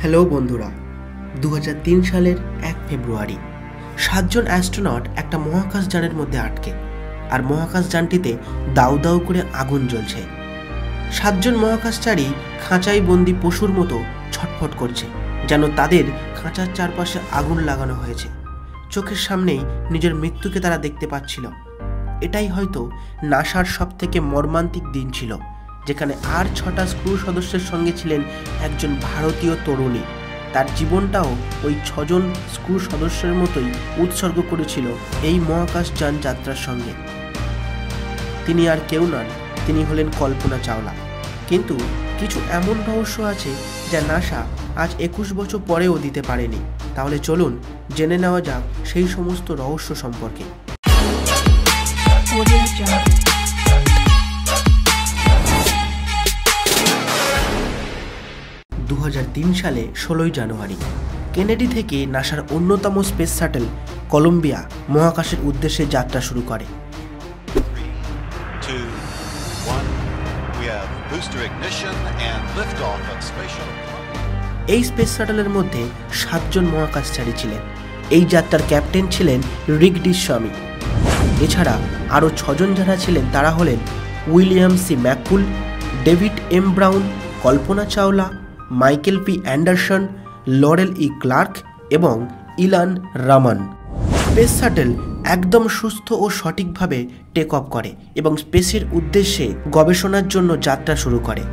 Hello বন্ধুরা, 2003 সালের 1 ফেব্রুয়ারি 7 জন astronaut একটা মহাকাশ যানের মধ্যে আটকে, আর মহাকাশ যানটিতে দাউ দাউ করে আগুন জ্বলছে। 7 জন মহাকাশচারী খাঁচায় বন্দি পশুর মতো ছটফট করছে, যেন তাদের খাঁচার চারপাশে আগুন লাগানো হয়েছে। চোখের সামনেই নিজের মৃত্যুকে তারা দেখতে পাচ্ছিল। এটাই হয়তো নাসার সবথেকে মর্মান্তিক দিন ছিল, যেখানে আর 6টা ক্রু সদস্যের সঙ্গে ছিলেন একজন ভারতীয় তরুণী। তার জীবনটাও ওই 6 জন ক্রু সদস্যের মতোই উৎসর্গ করেছিল এই মহাকাশ যান যাত্রার সঙ্গে। তিনি আর কেউ নন, তিনি হলেন কল্পনা চাওলা। কিন্তু কিছু এমন রহস্য আছে যা নাসা আজ 21 বছর পরেও দিতে পারেনি। তাহলে চলুন জেনে নেওয়া যাক সেই সমস্ত রহস্য সম্পর্কে। 2003 সালে 16 জানুয়ারি কেনেডি থেকে নাসার অন্যতম স্পেস শাটল কলম্বিয়া মহাকাশের উদ্দেশ্যে যাত্রা শুরু করে। এই স্পেস শাটলের মধ্যে 7 জন মহাকাশচারী ছিলেন। এই যাত্রার ক্যাপ্টেন ছিলেন রিক ডি স্বামী। এছাড়া আরও 6 জন যারা ছিলেন তারা হলেন William C McCool, David M Brown, Kalpana Chawla, Michael P Anderson, Laurel E Clark এবং ইলান রামান। স্পেস শাটল একদম সুস্থ ও সঠিকভাবে টেক অফ করে এবং স্পেসের উদ্দেশ্যে গবেষণার জন্য যাত্রা শুরু করে।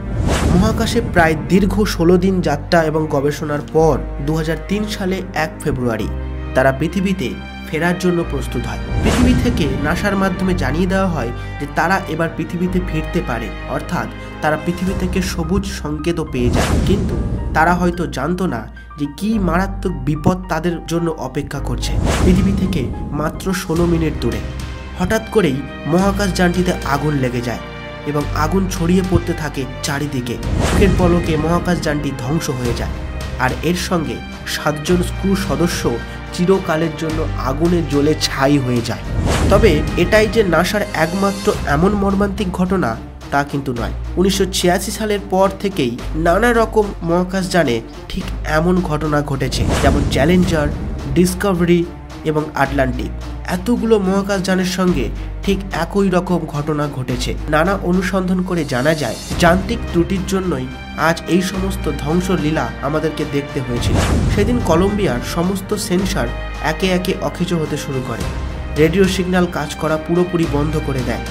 মহাকাশে প্রায় দীর্ঘ 16 দিন যাত্রা এবং গবেষণার পর 2003 সালে 1 ফেব্রুয়ারি তারা পৃথিবীতে ফেরার জন্য প্রস্তুত হয়। পৃথিবী থেকে নাসার মাধ্যমে জানিয়ে দেওয়া হয় যে তারা এবার পৃথিবীতে ফিরতে পারে, অর্থাৎ তারা পৃথিবী থেকে সবুজ সংকেতও পেয়ে যায়। কিন্তু তারা হয়তো জানতো না যে কী মারাত্মক বিপদ তাদের জন্য অপেক্ষা করছে। পৃথিবী থেকে মাত্র 16 মিনিট দূরে হঠাৎ করেই মহাকাশ যানটিতে আগুন লেগে যায় এবং আগুন ছড়িয়ে পড়তে থাকে চারিদিকে। চোখের পলকে মহাকাশ যানটি ধ্বংস হয়ে যায়, আর এর সঙ্গে 7 জন ক্রু সদস্য চিরকালের জন্য আগুনে জ্বলে ছাই হয়ে যায়। তবে এটাই যে নাসার একমাত্র এমন মর্মান্তিক ঘটনা তা কিন্তু নয়। 1986 সালের পর থেকেই নানা রকম মহাকাশ যানে ঠিক এমন ঘটনা ঘটেছে, যেমন চ্যালেঞ্জার, ডিসকভারি এবং আটলান্টিক। এতগুলো মহাকাশ যানের সঙ্গে ঠিক একই রকম ঘটনা ঘটেছে। নানা অনুসন্ধান করে জানা যায় যান্ত্রিক ত্রুটির জন্যই আজ এই সমস্ত ধ্বংসলীলা আমাদেরকে দেখতে হয়েছিল। সেদিন কলম্বিয়ার সমস্ত সেন্সর একে একে অকেজো হতে শুরু করে। রেডিও সিগন্যাল কাজ করা পুরোপুরি বন্ধ করে দেয়।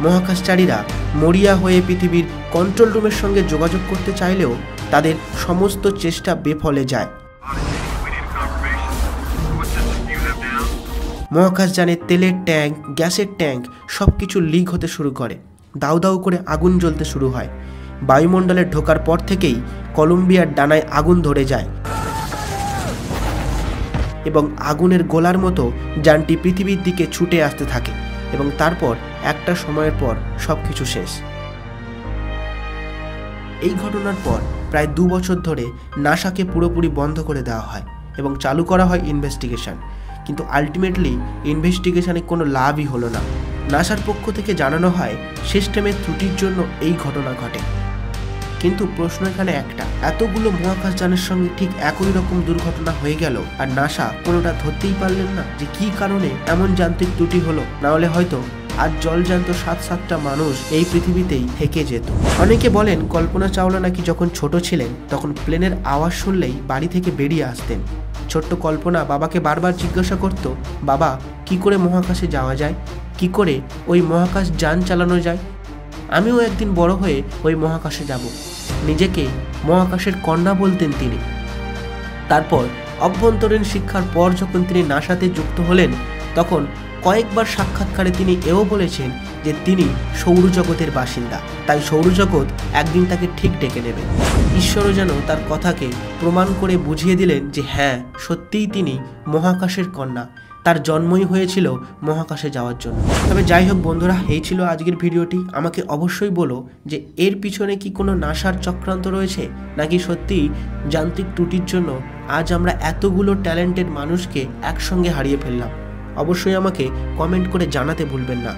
মহাকাশচারীরা মরিয়া হয়ে পৃথিবীর কন্ট্রোল রুমের সঙ্গে যোগাযোগ করতে চাইলেও তাদের সমস্ত চেষ্টা বেফলে যায়। মহাকাশযানের তেলের ট্যাঙ্ক, গ্যাসের ট্যাঙ্ক সব কিছু লিক হতে শুরু করে। দাউ দাউ করে আগুন জ্বলতে শুরু হয়। বায়ুমণ্ডলে ঢোকার পর থেকেই কলম্বিয়ার ডানায় আগুন ধরে যায় এবং আগুনের গোলার মতো যানটি পৃথিবীর দিকে ছুটে আসতে থাকে এবং তারপর একটা সময়ের পর সব কিছু শেষ। এই ঘটনার পর প্রায় 2 বছর ধরে নাসাকে পুরোপুরি বন্ধ করে দেওয়া হয় এবং চালু করা হয় ইনভেস্টিগেশন। কিন্তু আলটিমেটলি ইনভেস্টিগেশনে কোনো লাভই হলো না। নাসার পক্ষ থেকে জানানো হয় সিস্টেমের ত্রুটির জন্য এই ঘটনা ঘটে। কিন্তু প্রশ্ন এখানে একটা, এতগুলো মহাকাশ যানের সঙ্গে ঠিক একই রকম দুর্ঘটনা হয়ে গেল আর নাসা কোনোটা ধরতেই পারলেন না যে কী কারণে এমন যান্ত্রিক ত্রুটি হলো। না হলে হয়তো আজ জলজান্ত 7-7টা মানুষ এই পৃথিবীতেই থেকে যেত। অনেকে বলেন কল্পনা চাওলা নাকি যখন ছোট ছিলেন তখন প্লেনের আওয়াজ শুনলেই বাড়ি থেকে বেরিয়ে আসতেন। ছোট্ট কল্পনা বাবাকে বারবার জিজ্ঞাসা করত, বাবা কি করে মহাকাশে যাওয়া যায়, কি করে ওই মহাকাশ যান চালানো যায়, আমিও একদিন বড় হয়ে ওই মহাকাশে যাব। নিজেকে মহাকাশের কন্যা বলতেন তিনি। তারপর অভ্যন্তরীণ শিক্ষার পর যখন তিনি নাসাতে যুক্ত হলেন তখন কয়েকবার সাক্ষাৎকারে তিনি এও বলেছেন যে তিনি সৌরজগতের বাসিন্দা, তাই সৌরজগৎ একদিন তাকে ঠিক ডেকে নেবে। ঈশ্বরও যেন তার কথাকে প্রমাণ করে বুঝিয়ে দিলেন যে হ্যাঁ, সত্যিই তিনি মহাকাশের কন্যা, তার জন্মই হয়েছিল মহাকাশে যাওয়ার জন্য। তবে যাই হোক বন্ধুরা, এই ছিল আজকের ভিডিওটি। আমাকে অবশ্যই বলো যে এর পিছনে কি কোনো নাসার চক্রান্ত রয়েছে, নাকি সত্যিই যান্ত্রিক ত্রুটির জন্য আজ আমরা এতগুলো ট্যালেন্টেড মানুষকে একসঙ্গে হারিয়ে ফেললাম। অবশ্যই আমাকে কমেন্ট করে জানাতে ভুলবেন না।